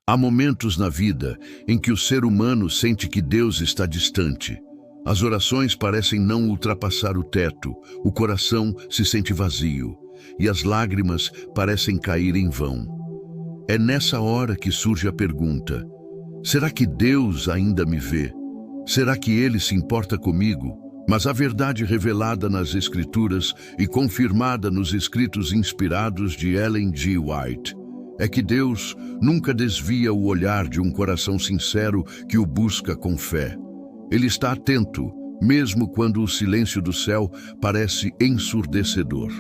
Há momentos na vida em que o ser humano sente que Deus está distante. As orações parecem não ultrapassar o teto, o coração se sente vazio e as lágrimas parecem cair em vão. É nessa hora que surge a pergunta: será que Deus ainda me vê? Será que Ele se importa comigo? Mas a verdade revelada nas Escrituras e confirmada nos escritos inspirados de Ellen G. White é que Deus nunca desvia o olhar de um coração sincero que o busca com fé. Ele está atento, mesmo quando o silêncio do céu parece ensurdecedor.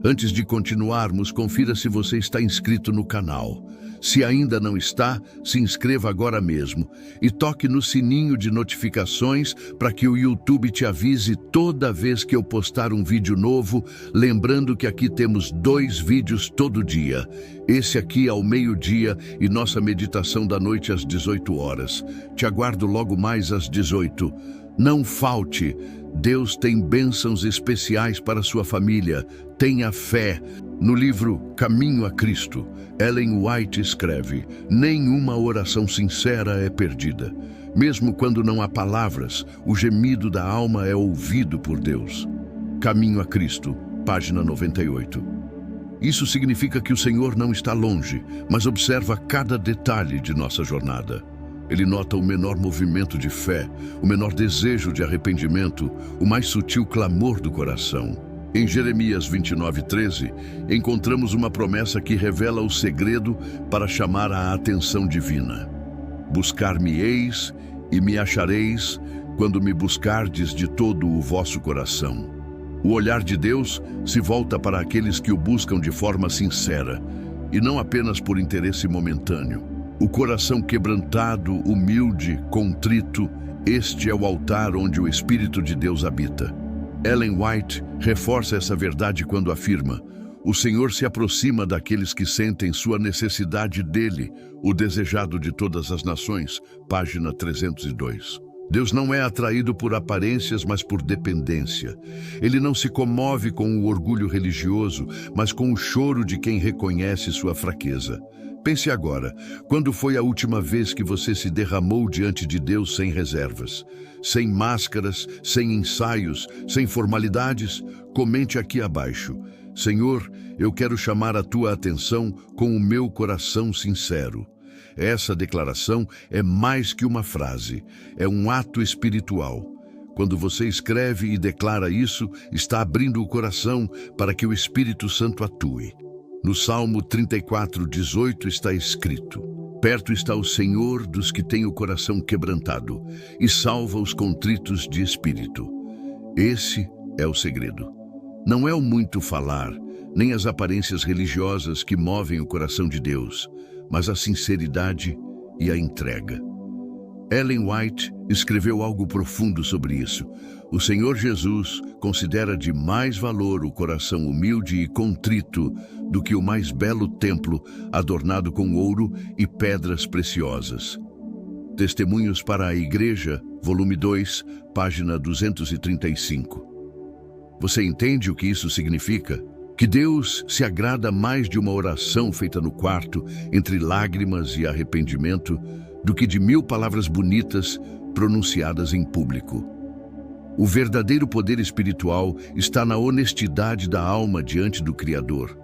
Antes de continuarmos, confira se você está inscrito no canal. Se ainda não está, se inscreva agora mesmo e toque no sininho de notificações para que o YouTube te avise toda vez que eu postar um vídeo novo, lembrando que aqui temos 2 vídeos todo dia. Esse aqui ao meio-dia e nossa meditação da noite às 18 horas. Te aguardo logo mais às 18. Não falte. Deus tem bênçãos especiais para sua família. Tenha fé. No livro Caminho a Cristo, Ellen White escreve: nenhuma oração sincera é perdida. Mesmo quando não há palavras, o gemido da alma é ouvido por Deus. Caminho a Cristo, página 98. Isso significa que o Senhor não está longe, mas observa cada detalhe de nossa jornada. Ele nota o menor movimento de fé, o menor desejo de arrependimento, o mais sutil clamor do coração. Em Jeremias 29:13, encontramos uma promessa que revela o segredo para chamar a atenção divina. Buscar-me-eis e me achareis quando me buscardes de todo o vosso coração. O olhar de Deus se volta para aqueles que o buscam de forma sincera, e não apenas por interesse momentâneo. O coração quebrantado, humilde, contrito, este é o altar onde o Espírito de Deus habita. Ellen White reforça essa verdade quando afirma: o Senhor se aproxima daqueles que sentem sua necessidade dele, o desejado de todas as nações, página 302. Deus não é atraído por aparências, mas por dependência. Ele não se comove com o orgulho religioso, mas com o choro de quem reconhece sua fraqueza. Pense agora, quando foi a última vez que você se derramou diante de Deus sem reservas? Sem máscaras, sem ensaios, sem formalidades? Comente aqui abaixo: Senhor, eu quero chamar a tua atenção com o meu coração sincero. Essa declaração é mais que uma frase, é um ato espiritual. Quando você escreve e declara isso, está abrindo o coração para que o Espírito Santo atue. No Salmo 34:18 está escrito: perto está o Senhor dos que têm o coração quebrantado e salva os contritos de espírito. Esse é o segredo. Não é o muito falar, nem as aparências religiosas que movem o coração de Deus, mas a sinceridade e a entrega. Ellen White escreveu algo profundo sobre isso. O Senhor Jesus considera de mais valor o coração humilde e contrito do que o mais belo templo adornado com ouro e pedras preciosas. Testemunhos para a Igreja, volume 2, página 235. Você entende o que isso significa? Que Deus se agrada mais de uma oração feita no quarto, entre lágrimas e arrependimento, do que de 1000 palavras bonitas pronunciadas em público. O verdadeiro poder espiritual está na honestidade da alma diante do Criador.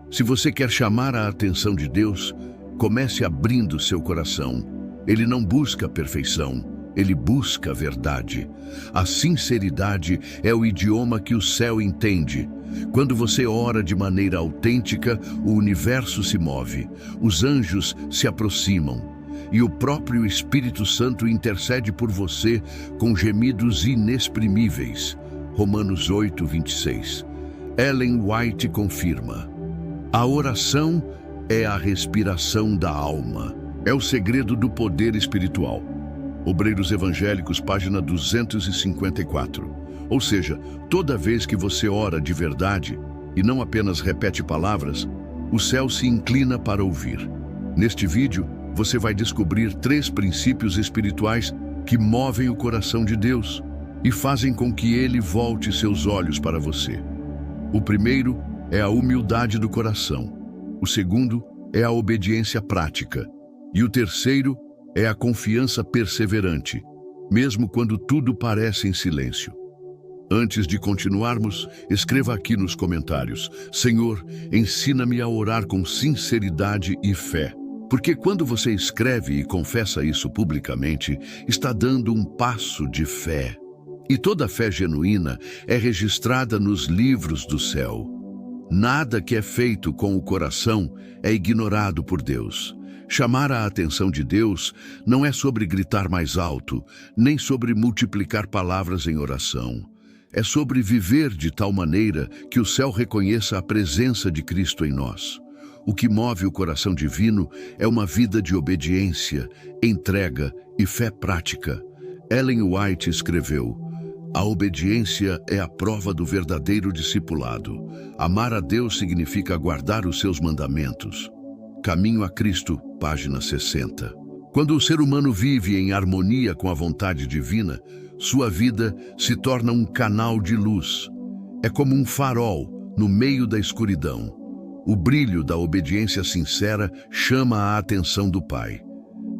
Se você quer chamar a atenção de Deus, comece abrindo seu coração. Ele não busca a perfeição, ele busca a verdade. A sinceridade é o idioma que o céu entende. Quando você ora de maneira autêntica, o universo se move, os anjos se aproximam e o próprio Espírito Santo intercede por você com gemidos inexprimíveis. Romanos 8:26. Ellen White confirma: a oração é a respiração da alma. É o segredo do poder espiritual. Obreiros Evangélicos, página 254. Ou seja, toda vez que você ora de verdade e não apenas repete palavras, o céu se inclina para ouvir. Neste vídeo, você vai descobrir 3 princípios espirituais que movem o coração de Deus e fazem com que Ele volte seus olhos para você. O primeiro é a humildade do coração. O segundo é a obediência prática. E o terceiro é a confiança perseverante, mesmo quando tudo parece em silêncio. Antes de continuarmos, escreva aqui nos comentários: Senhor, ensina-me a orar com sinceridade e fé. Porque quando você escreve e confessa isso publicamente, está dando um passo de fé. E toda fé genuína é registrada nos livros do céu. Nada que é feito com o coração é ignorado por Deus. Chamar a atenção de Deus não é sobre gritar mais alto, nem sobre multiplicar palavras em oração. É sobre viver de tal maneira que o céu reconheça a presença de Cristo em nós. O que move o coração divino é uma vida de obediência, entrega e fé prática. Ellen White escreveu: a obediência é a prova do verdadeiro discipulado. Amar a Deus significa guardar os seus mandamentos. Caminho a Cristo, página 60. Quando o ser humano vive em harmonia com a vontade divina, sua vida se torna um canal de luz. É como um farol no meio da escuridão. O brilho da obediência sincera chama a atenção do Pai.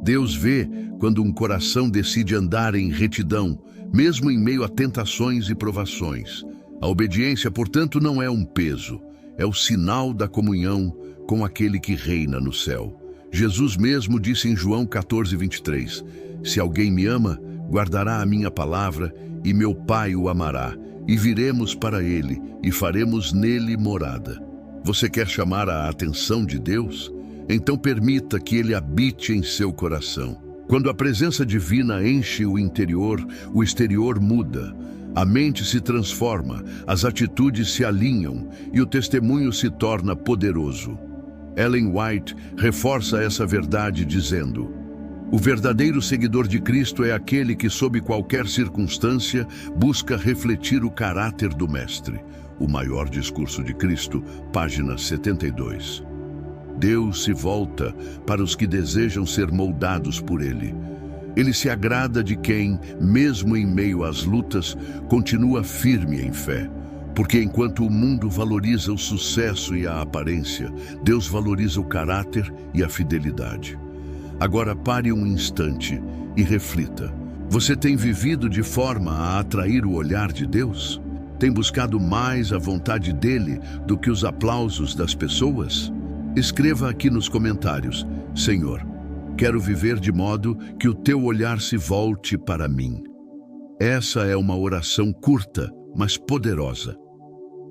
Deus vê quando um coração decide andar em retidão, mesmo em meio a tentações e provações. A obediência, portanto, não é um peso, é o sinal da comunhão com aquele que reina no céu. Jesus mesmo disse em João 14:23, se alguém me ama, guardará a minha palavra, e meu Pai o amará, e viremos para ele, e faremos nele morada. Você quer chamar a atenção de Deus? Então permita que ele habite em seu coração. Quando a presença divina enche o interior, o exterior muda. A mente se transforma, as atitudes se alinham e o testemunho se torna poderoso. Ellen White reforça essa verdade dizendo: o verdadeiro seguidor de Cristo é aquele que, sob qualquer circunstância, busca refletir o caráter do Mestre. O Maior Discurso de Cristo, página 72. Deus se volta para os que desejam ser moldados por Ele. Ele se agrada de quem, mesmo em meio às lutas, continua firme em fé. Porque enquanto o mundo valoriza o sucesso e a aparência, Deus valoriza o caráter e a fidelidade. Agora pare um instante e reflita. Você tem vivido de forma a atrair o olhar de Deus? Tem buscado mais a vontade dele do que os aplausos das pessoas? Escreva aqui nos comentários: Senhor, quero viver de modo que o teu olhar se volte para mim. Essa é uma oração curta, mas poderosa.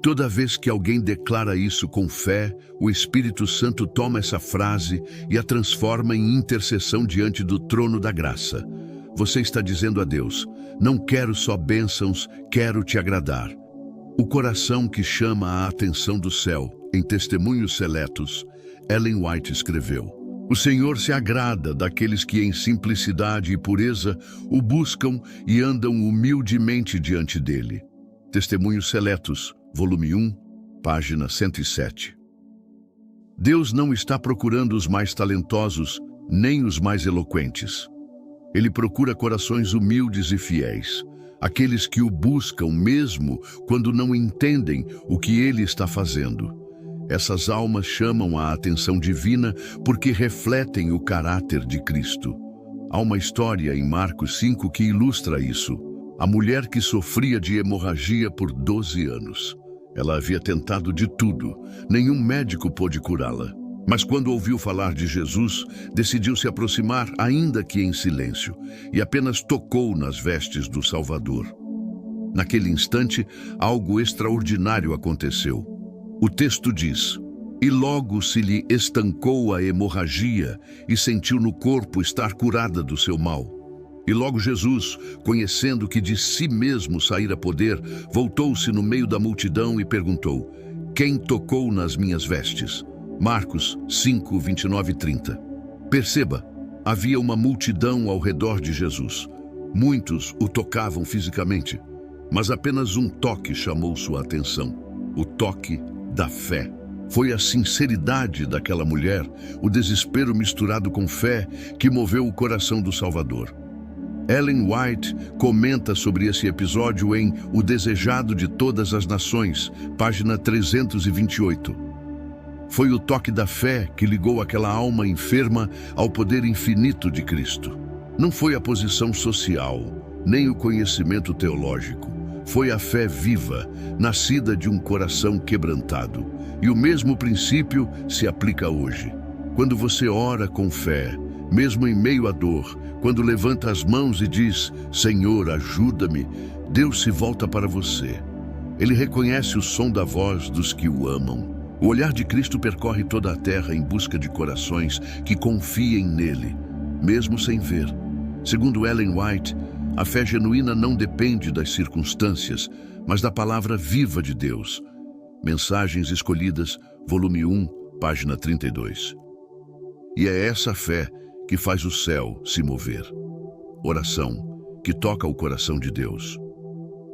Toda vez que alguém declara isso com fé, o Espírito Santo toma essa frase e a transforma em intercessão diante do trono da graça. Você está dizendo a Deus: não quero só bênçãos, quero te agradar. O coração que chama a atenção do céu, em Testemunhos Seletos, Ellen White escreveu: o Senhor se agrada daqueles que em simplicidade e pureza o buscam e andam humildemente diante dele. Testemunhos Seletos, volume 1, página 107. Deus não está procurando os mais talentosos, nem os mais eloquentes. Ele procura corações humildes e fiéis, aqueles que o buscam mesmo quando não entendem o que ele está fazendo. Essas almas chamam a atenção divina porque refletem o caráter de Cristo. Há uma história em Marcos 5 que ilustra isso. A mulher que sofria de hemorragia por 12 anos. Ela havia tentado de tudo, nenhum médico pôde curá-la. Mas quando ouviu falar de Jesus, decidiu se aproximar, ainda que em silêncio, e apenas tocou nas vestes do Salvador. Naquele instante, algo extraordinário aconteceu. O texto diz: e logo se lhe estancou a hemorragia e sentiu no corpo estar curada do seu mal. E logo Jesus, conhecendo que de si mesmo saíra poder, voltou-se no meio da multidão e perguntou: quem tocou nas minhas vestes? Marcos 5, 29 e 30. Perceba, havia uma multidão ao redor de Jesus. Muitos o tocavam fisicamente, mas apenas um toque chamou sua atenção: o toque da fé. Foi a sinceridade daquela mulher, o desespero misturado com fé, que moveu o coração do Salvador. Ellen White comenta sobre esse episódio em O Desejado de Todas as Nações, página 328. Foi o toque da fé que ligou aquela alma enferma ao poder infinito de Cristo. Não foi a posição social, nem o conhecimento teológico. Foi a fé viva, nascida de um coração quebrantado. E o mesmo princípio se aplica hoje. Quando você ora com fé, mesmo em meio à dor, quando levanta as mãos e diz, Senhor, ajuda-me, Deus se volta para você. Ele reconhece o som da voz dos que o amam. O olhar de Cristo percorre toda a terra em busca de corações que confiem nele, mesmo sem ver. Segundo Ellen White, a fé genuína não depende das circunstâncias, mas da palavra viva de Deus. Mensagens Escolhidas, volume 1, página 32. E é essa fé que faz o céu se mover. Oração, que toca o coração de Deus.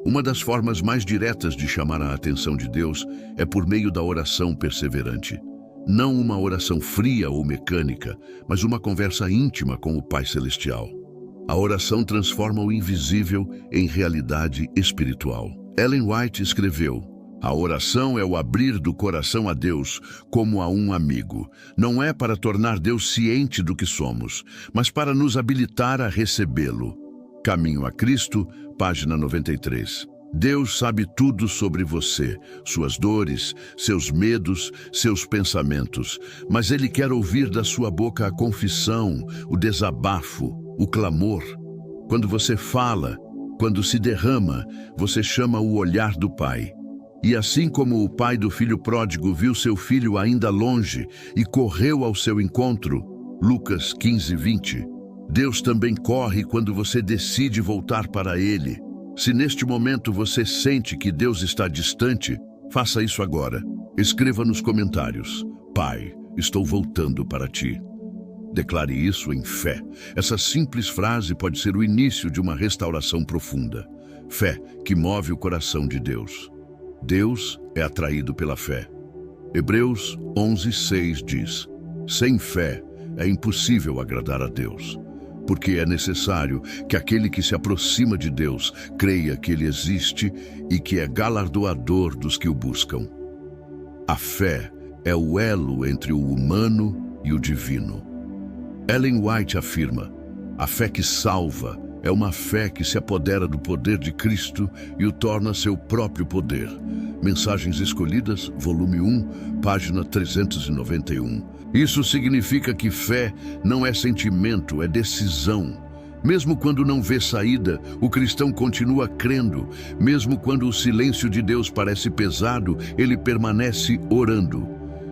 Uma das formas mais diretas de chamar a atenção de Deus é por meio da oração perseverante. Não uma oração fria ou mecânica, mas uma conversa íntima com o Pai Celestial. A oração transforma o invisível em realidade espiritual. Ellen White escreveu, a oração é o abrir do coração a Deus como a um amigo. Não é para tornar Deus ciente do que somos, mas para nos habilitar a recebê-lo. Caminho a Cristo, página 93. Deus sabe tudo sobre você, suas dores, seus medos, seus pensamentos, mas Ele quer ouvir da sua boca a confissão, o desabafo, o clamor. Quando você fala, quando se derrama, você chama o olhar do Pai. E assim como o pai do filho pródigo viu seu filho ainda longe e correu ao seu encontro, Lucas 15:20, Deus também corre quando você decide voltar para Ele. Se neste momento você sente que Deus está distante, faça isso agora. Escreva nos comentários, Pai, estou voltando para Ti. Declare isso em fé. Essa simples frase pode ser o início de uma restauração profunda. Fé que move o coração de Deus. Deus é atraído pela fé. Hebreus 11:6 diz, sem fé é impossível agradar a Deus. Porque é necessário que aquele que se aproxima de Deus creia que Ele existe e que é galardoador dos que o buscam. A fé é o elo entre o humano e o divino. Ellen White afirma, a fé que salva é uma fé que se apodera do poder de Cristo e o torna seu próprio poder. Mensagens Escolhidas, volume 1, página 391. Isso significa que fé não é sentimento, é decisão. Mesmo quando não vê saída, o cristão continua crendo. Mesmo quando o silêncio de Deus parece pesado, ele permanece orando.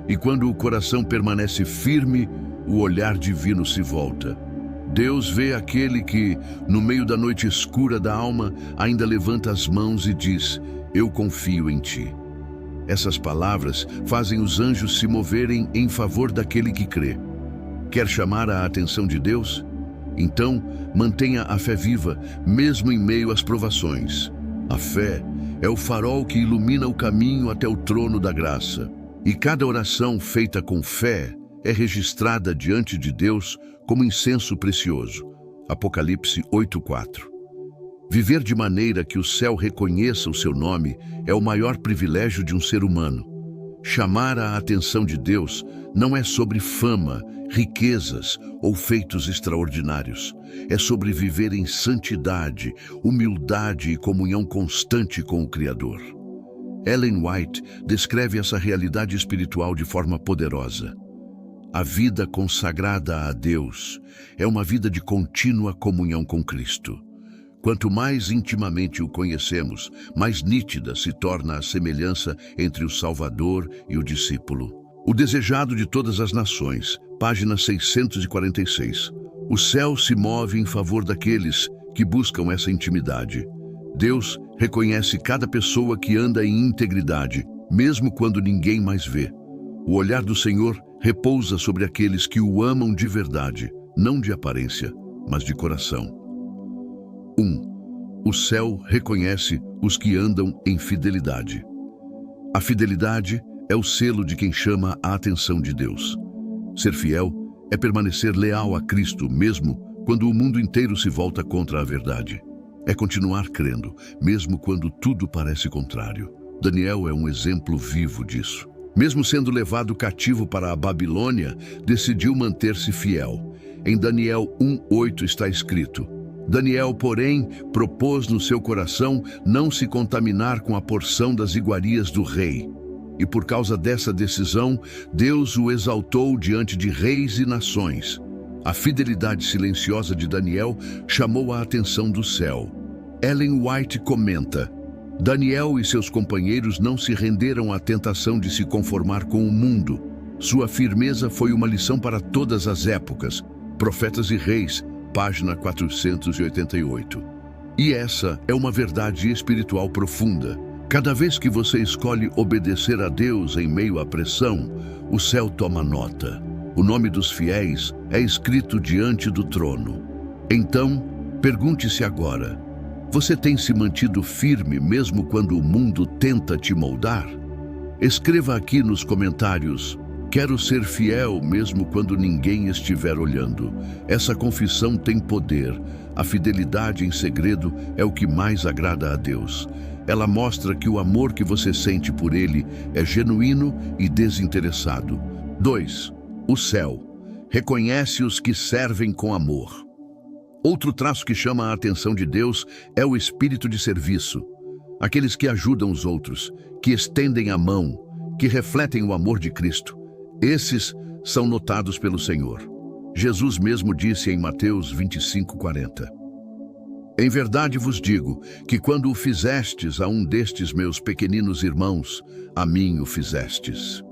E quando o coração permanece firme, o olhar divino se volta. Deus vê aquele que, no meio da noite escura da alma, ainda levanta as mãos e diz, eu confio em Ti. Essas palavras fazem os anjos se moverem em favor daquele que crê. Quer chamar a atenção de Deus? Então, mantenha a fé viva, mesmo em meio às provações. A fé é o farol que ilumina o caminho até o trono da graça. E cada oração feita com fé é registrada diante de Deus como incenso precioso. Apocalipse 8:4. Viver de maneira que o céu reconheça o seu nome é o maior privilégio de um ser humano. Chamar a atenção de Deus não é sobre fama, riquezas ou feitos extraordinários. É sobre viver em santidade, humildade e comunhão constante com o Criador. Ellen White descreve essa realidade espiritual de forma poderosa. A vida consagrada a Deus é uma vida de contínua comunhão com Cristo. Quanto mais intimamente o conhecemos, mais nítida se torna a semelhança entre o Salvador e o discípulo. O desejado de todas as nações, página 646. O céu se move em favor daqueles que buscam essa intimidade. Deus reconhece cada pessoa que anda em integridade, mesmo quando ninguém mais vê. O olhar do Senhor repousa sobre aqueles que o amam de verdade, não de aparência, mas de coração. 1. O céu reconhece os que andam em fidelidade. A fidelidade é o selo de quem chama a atenção de Deus. Ser fiel é permanecer leal a Cristo mesmo quando o mundo inteiro se volta contra a verdade. É continuar crendo, mesmo quando tudo parece contrário. Daniel é um exemplo vivo disso. Mesmo sendo levado cativo para a Babilônia, decidiu manter-se fiel. Em Daniel 1:8 está escrito: Daniel, porém, propôs no seu coração não se contaminar com a porção das iguarias do rei. E por causa dessa decisão, Deus o exaltou diante de reis e nações. A fidelidade silenciosa de Daniel chamou a atenção do céu. Ellen White comenta: Daniel e seus companheiros não se renderam à tentação de se conformar com o mundo. Sua firmeza foi uma lição para todas as épocas. Profetas e Reis, página 488. E essa é uma verdade espiritual profunda. Cada vez que você escolhe obedecer a Deus em meio à pressão, o céu toma nota. O nome dos fiéis é escrito diante do trono. Então, pergunte-se agora: você tem se mantido firme mesmo quando o mundo tenta te moldar? Escreva aqui nos comentários: quero ser fiel mesmo quando ninguém estiver olhando. Essa confissão tem poder. A fidelidade em segredo é o que mais agrada a Deus. Ela mostra que o amor que você sente por Ele é genuíno e desinteressado. 2. O céu. Reconhece os que servem com amor. Outro traço que chama a atenção de Deus é o espírito de serviço. Aqueles que ajudam os outros, que estendem a mão, que refletem o amor de Cristo. Esses são notados pelo Senhor. Jesus mesmo disse em Mateus 25:40. Em verdade vos digo que quando o fizestes a um destes meus pequeninos irmãos, a mim o fizestes.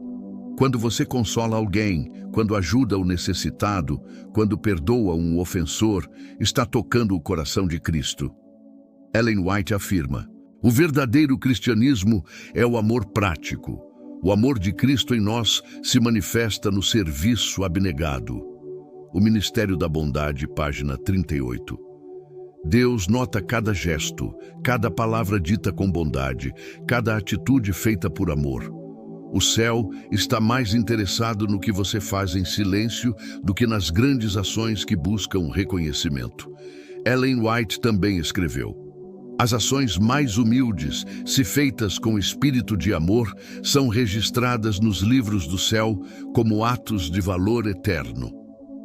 Quando você consola alguém, quando ajuda o necessitado, quando perdoa um ofensor, está tocando o coração de Cristo. Ellen White afirma: o verdadeiro cristianismo é o amor prático. O amor de Cristo em nós se manifesta no serviço abnegado. O Ministério da Bondade, página 38. Deus nota cada gesto, cada palavra dita com bondade, cada atitude feita por amor. O céu está mais interessado no que você faz em silêncio do que nas grandes ações que buscam reconhecimento. Ellen White também escreveu: as ações mais humildes, se feitas com espírito de amor, são registradas nos livros do céu como atos de valor eterno.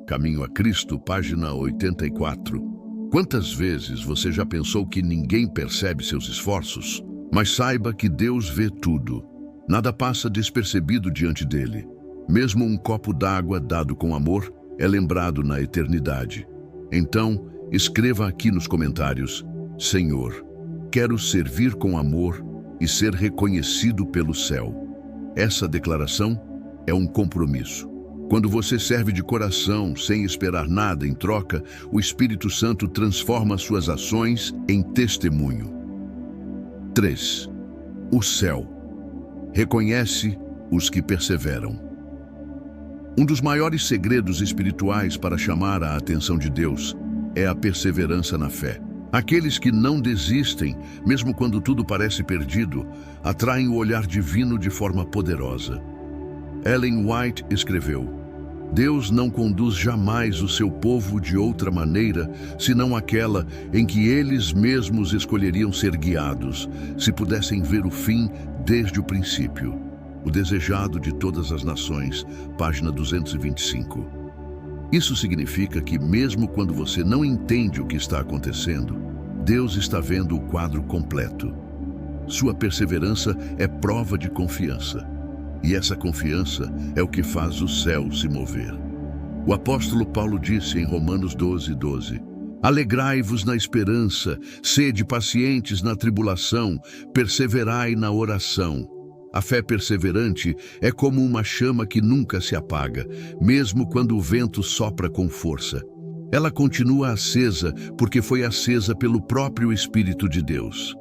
Caminho a Cristo, página 84. Quantas vezes você já pensou que ninguém percebe seus esforços? Mas saiba que Deus vê tudo. Nada passa despercebido diante dele. Mesmo um copo d'água dado com amor é lembrado na eternidade. Então, escreva aqui nos comentários: Senhor, quero servir com amor e ser reconhecido pelo céu. Essa declaração é um compromisso. Quando você serve de coração, sem esperar nada em troca, o Espírito Santo transforma suas ações em testemunho. 3. O céu. Reconhece os que perseveram. Um dos maiores segredos espirituais para chamar a atenção de Deus é a perseverança na fé. Aqueles que não desistem, mesmo quando tudo parece perdido, atraem o olhar divino de forma poderosa. Ellen White escreveu: Deus não conduz jamais o seu povo de outra maneira, senão aquela em que eles mesmos escolheriam ser guiados, se pudessem ver o fim desde o princípio. O desejado de todas as nações, página 225. Isso significa que mesmo quando você não entende o que está acontecendo, Deus está vendo o quadro completo. Sua perseverança é prova de confiança. E essa confiança é o que faz o céu se mover. O apóstolo Paulo disse em Romanos 12:12: alegrai-vos na esperança, sede pacientes na tribulação, perseverai na oração. A fé perseverante é como uma chama que nunca se apaga, mesmo quando o vento sopra com força. Ela continua acesa porque foi acesa pelo próprio Espírito de Deus.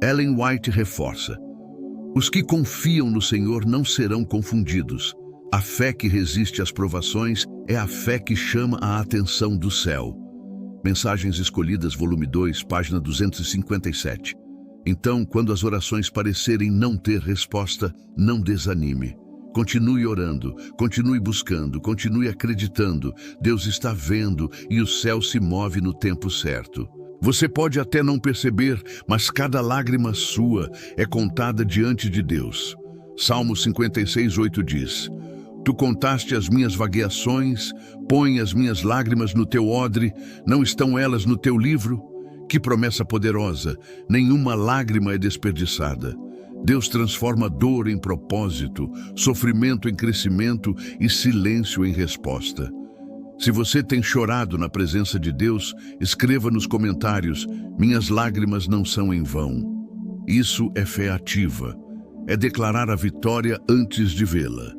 Ellen White reforça: os que confiam no Senhor não serão confundidos. A fé que resiste às provações é a fé que chama a atenção do céu. Mensagens Escolhidas, volume 2, página 257. Então, quando as orações parecerem não ter resposta, não desanime. Continue orando, continue buscando, continue acreditando. Deus está vendo e o céu se move no tempo certo. Você pode até não perceber, mas cada lágrima sua é contada diante de Deus. Salmo 56:8 diz: Tu contaste as minhas vagueações, põe as minhas lágrimas no teu odre, não estão elas no teu livro? Que promessa poderosa, nenhuma lágrima é desperdiçada. Deus transforma dor em propósito, sofrimento em crescimento e silêncio em resposta. Se você tem chorado na presença de Deus, escreva nos comentários: minhas lágrimas não são em vão. Isso é fé ativa, é declarar a vitória antes de vê-la.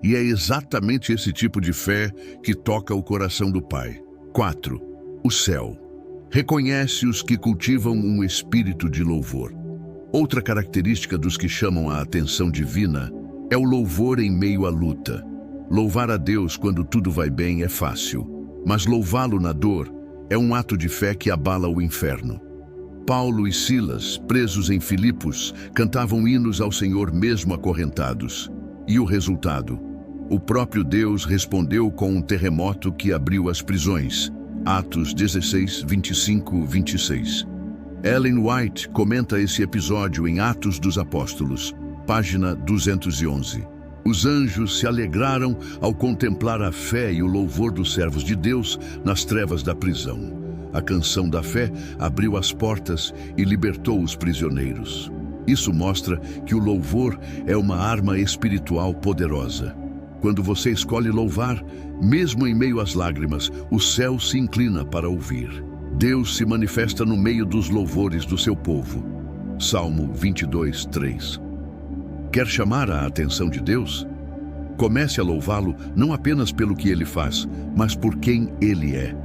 E é exatamente esse tipo de fé que toca o coração do Pai. 4. O céu. Reconhece os que cultivam um espírito de louvor. Outra característica dos que chamam a atenção divina é o louvor em meio à luta. Louvar a Deus quando tudo vai bem é fácil, mas louvá-lo na dor é um ato de fé que abala o inferno. Paulo e Silas, presos em Filipos, cantavam hinos ao Senhor mesmo acorrentados. E o resultado? O próprio Deus respondeu com um terremoto que abriu as prisões. Atos 16, 25, 26. Ellen White comenta esse episódio em Atos dos Apóstolos, página 211. Os anjos se alegraram ao contemplar a fé e o louvor dos servos de Deus nas trevas da prisão. A canção da fé abriu as portas e libertou os prisioneiros. Isso mostra que o louvor é uma arma espiritual poderosa. Quando você escolhe louvar, mesmo em meio às lágrimas, o céu se inclina para ouvir. Deus se manifesta no meio dos louvores do seu povo. Salmo 22, 3. Quer chamar a atenção de Deus? Comece a louvá-lo não apenas pelo que ele faz, mas por quem ele é.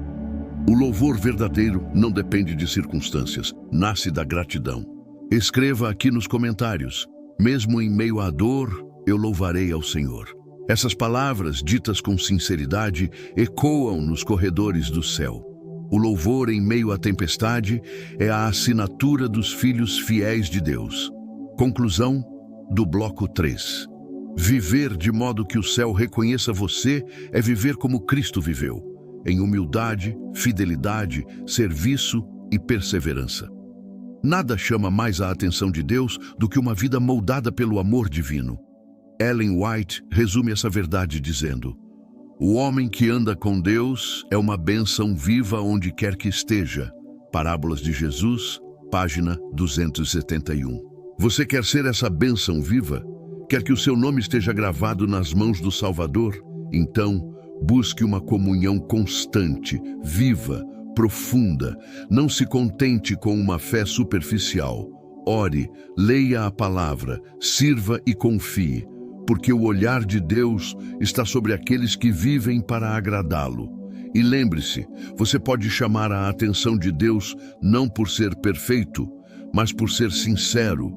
O louvor verdadeiro não depende de circunstâncias, nasce da gratidão. Escreva aqui nos comentários: mesmo em meio à dor, eu louvarei ao Senhor. Essas palavras, ditas com sinceridade, ecoam nos corredores do céu. O louvor em meio à tempestade é a assinatura dos filhos fiéis de Deus. Conclusão do bloco 3. Viver de modo que o céu reconheça você é viver como Cristo viveu, em humildade, fidelidade, serviço e perseverança. Nada chama mais a atenção de Deus do que uma vida moldada pelo amor divino. Ellen White resume essa verdade dizendo: o homem que anda com Deus é uma bênção viva onde quer que esteja. Parábolas de Jesus, página 271. Você quer ser essa bênção viva? Quer que o seu nome esteja gravado nas mãos do Salvador? Então, busque uma comunhão constante, viva, profunda. Não se contente com uma fé superficial. Ore, leia a palavra, sirva e confie, porque o olhar de Deus está sobre aqueles que vivem para agradá-lo. E lembre-se, você pode chamar a atenção de Deus não por ser perfeito, mas por ser sincero.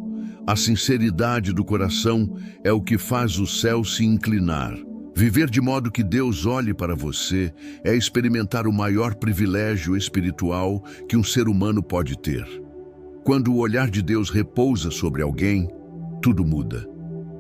A sinceridade do coração é o que faz o céu se inclinar. Viver de modo que Deus olhe para você é experimentar o maior privilégio espiritual que um ser humano pode ter. Quando o olhar de Deus repousa sobre alguém, tudo muda.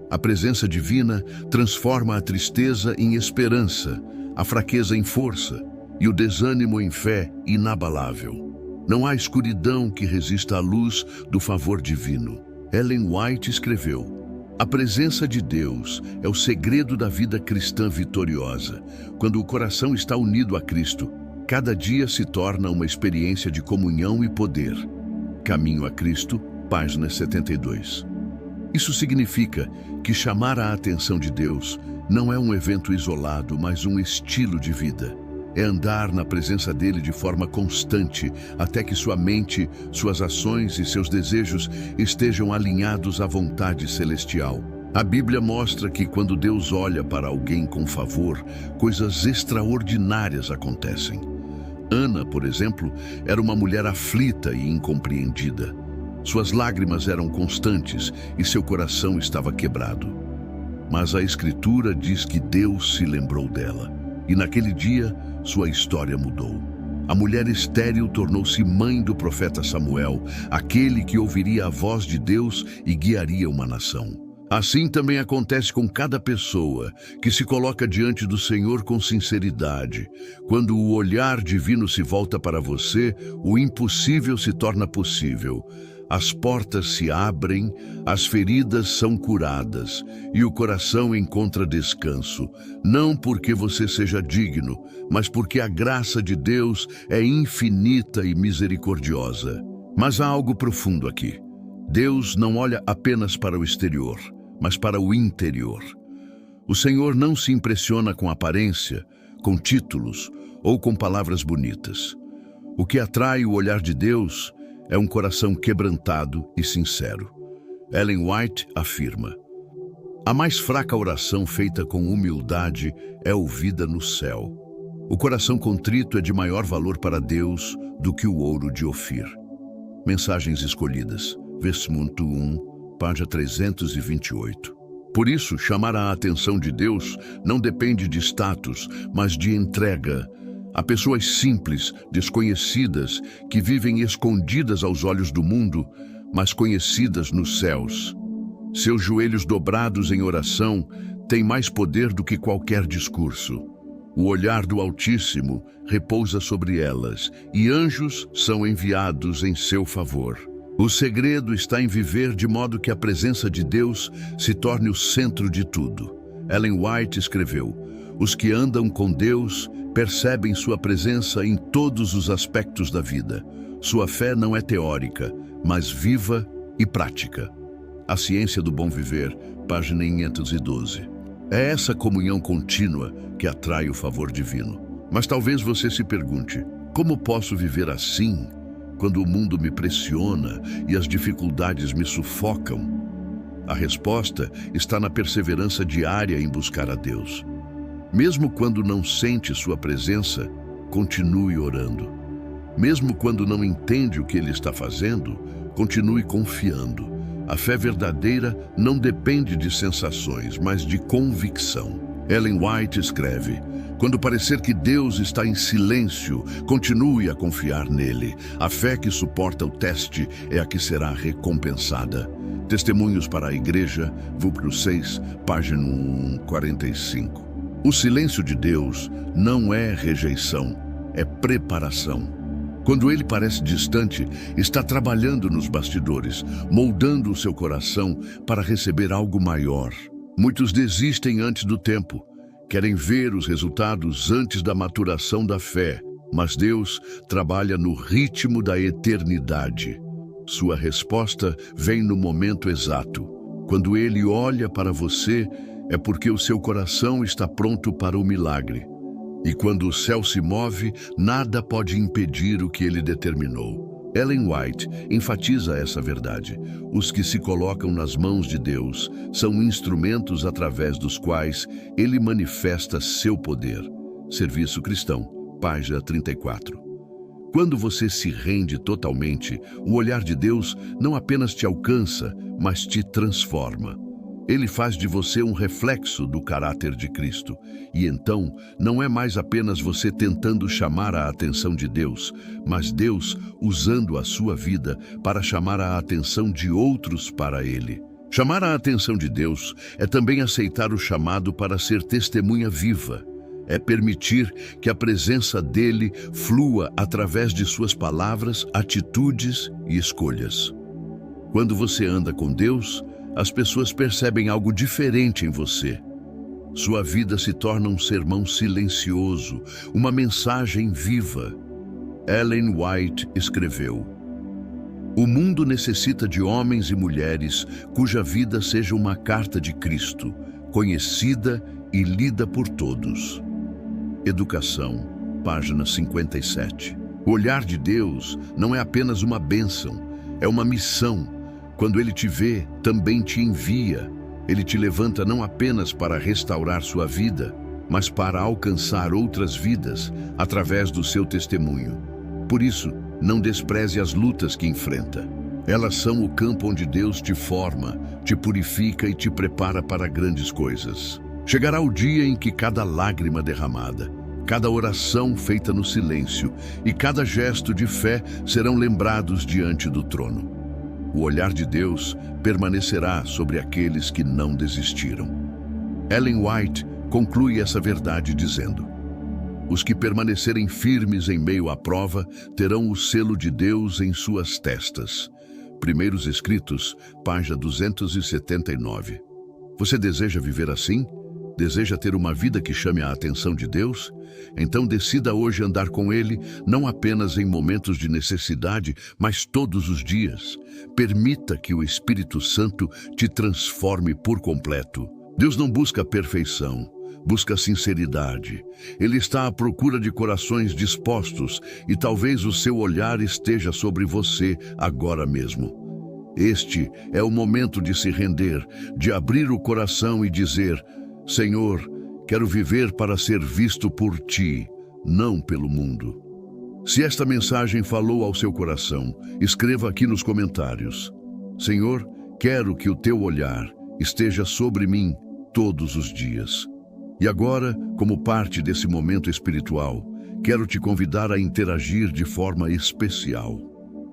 A presença divina transforma a tristeza em esperança, a fraqueza em força e o desânimo em fé inabalável. Não há escuridão que resista à luz do favor divino. Ellen White escreveu: a presença de Deus é o segredo da vida cristã vitoriosa. Quando o coração está unido a Cristo, cada dia se torna uma experiência de comunhão e poder. Caminho a Cristo, página 72. Isso significa que chamar a atenção de Deus não é um evento isolado, mas um estilo de vida. É andar na presença dele de forma constante, até que sua mente, suas ações e seus desejos estejam alinhados à vontade celestial. A Bíblia mostra que quando Deus olha para alguém com favor, coisas extraordinárias acontecem. Ana, por exemplo, era uma mulher aflita e incompreendida. Suas lágrimas eram constantes e seu coração estava quebrado. Mas a Escritura diz que Deus se lembrou dela. E naquele dia, sua história mudou. A mulher estéril tornou-se mãe do profeta Samuel, aquele que ouviria a voz de Deus e guiaria uma nação. Assim também acontece com cada pessoa que se coloca diante do Senhor com sinceridade. Quando o olhar divino se volta para você, o impossível se torna possível. as portas se abrem, as feridas são curadas e o coração encontra descanso, não porque você seja digno, mas porque a graça de Deus é infinita e misericordiosa. Mas há algo profundo aqui. Deus não olha apenas para o exterior, mas para o interior. O Senhor não se impressiona com aparência, com títulos ou com palavras bonitas. O que atrai o olhar de Deus é um coração quebrantado e sincero. Ellen White afirma: a mais fraca oração feita com humildade é ouvida no céu. O coração contrito é de maior valor para Deus do que o ouro de Ofir. Mensagens escolhidas, Versmento 1, página 328. Por isso, chamar a atenção de Deus não depende de status, mas de entrega. Há pessoas simples, desconhecidas, que vivem escondidas aos olhos do mundo, mas conhecidas nos céus. Seus joelhos dobrados em oração têm mais poder do que qualquer discurso. O olhar do Altíssimo repousa sobre elas, e anjos são enviados em seu favor. O segredo está em viver de modo que a presença de Deus se torne o centro de tudo. Ellen White escreveu: os que andam com Deus percebem sua presença em todos os aspectos da vida. Sua fé não é teórica, mas viva e prática. A Ciência do Bom Viver, página 512. É essa comunhão contínua que atrai o favor divino. Mas talvez você se pergunte: como posso viver assim, quando o mundo me pressiona e as dificuldades me sufocam? A resposta está na perseverança diária em buscar a Deus. Mesmo quando não sente sua presença, continue orando. Mesmo quando não entende o que Ele está fazendo, continue confiando. A fé verdadeira não depende de sensações, mas de convicção. Ellen White escreve: quando parecer que Deus está em silêncio, continue a confiar nele. A fé que suporta o teste é a que será recompensada. Testemunhos para a Igreja, volume 6, página 145. O silêncio de Deus não é rejeição, é preparação. Quando ele parece distante, está trabalhando nos bastidores, moldando o seu coração para receber algo maior. Muitos desistem antes do tempo, querem ver os resultados antes da maturação da fé, mas Deus trabalha no ritmo da eternidade. Sua resposta vem no momento exato. Quando Ele olha para você, é porque o seu coração está pronto para o milagre. E quando o céu se move, nada pode impedir o que Ele determinou. Ellen White enfatiza essa verdade. Os que se colocam nas mãos de Deus são instrumentos através dos quais Ele manifesta seu poder. Serviço Cristão, página 34. Quando você se rende totalmente, o olhar de Deus não apenas te alcança, mas te transforma. Ele faz de você um reflexo do caráter de Cristo. E então, não é mais apenas você tentando chamar a atenção de Deus, mas Deus usando a sua vida para chamar a atenção de outros para Ele. Chamar a atenção de Deus é também aceitar o chamado para ser testemunha viva. É permitir que a presença dele flua através de suas palavras, atitudes e escolhas. Quando você anda com Deus, as pessoas percebem algo diferente em você. Sua vida se torna um sermão silencioso, uma mensagem viva. Ellen White escreveu: o mundo necessita de homens e mulheres cuja vida seja uma carta de Cristo, conhecida e lida por todos. Educação, página 57. O olhar de Deus não é apenas uma bênção, é uma missão. Quando Ele te vê, também te envia. Ele te levanta não apenas para restaurar sua vida, mas para alcançar outras vidas através do seu testemunho. Por isso, não despreze as lutas que enfrenta. Elas são o campo onde Deus te forma, te purifica e te prepara para grandes coisas. Chegará o dia em que cada lágrima derramada, cada oração feita no silêncio e cada gesto de fé serão lembrados diante do trono. O olhar de Deus permanecerá sobre aqueles que não desistiram. Ellen White conclui essa verdade dizendo: os que permanecerem firmes em meio à prova terão o selo de Deus em suas testas. Primeiros Escritos, página 279. Você deseja viver assim? Deseja ter uma vida que chame a atenção de Deus? Então decida hoje andar com Ele, não apenas em momentos de necessidade, mas todos os dias. Permita que o Espírito Santo te transforme por completo. Deus não busca perfeição, busca sinceridade. Ele está à procura de corações dispostos e talvez o seu olhar esteja sobre você agora mesmo. Este é o momento de se render, de abrir o coração e dizer: Senhor, quero viver para ser visto por Ti, não pelo mundo. Se esta mensagem falou ao seu coração, escreva aqui nos comentários: Senhor, quero que o Teu olhar esteja sobre mim todos os dias. E agora, como parte desse momento espiritual, quero te convidar a interagir de forma especial.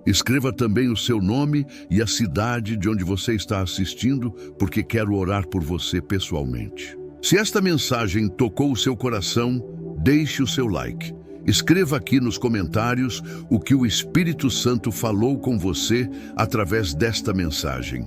Escreva também o seu nome e a cidade de onde você está assistindo, porque quero orar por você pessoalmente. Se esta mensagem tocou o seu coração, deixe o seu like. Escreva aqui nos comentários o que o Espírito Santo falou com você através desta mensagem.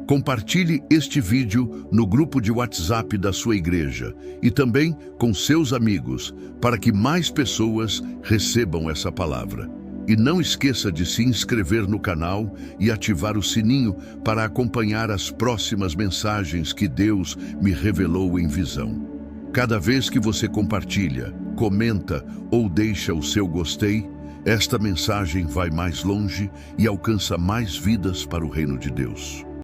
Compartilhe este vídeo no grupo de WhatsApp da sua igreja e também com seus amigos, para que mais pessoas recebam essa palavra. E não esqueça de se inscrever no canal e ativar o sininho para acompanhar as próximas mensagens que Deus me revelou em visão. Cada vez que você compartilha, comenta ou deixa o seu gostei, esta mensagem vai mais longe e alcança mais vidas para o reino de Deus.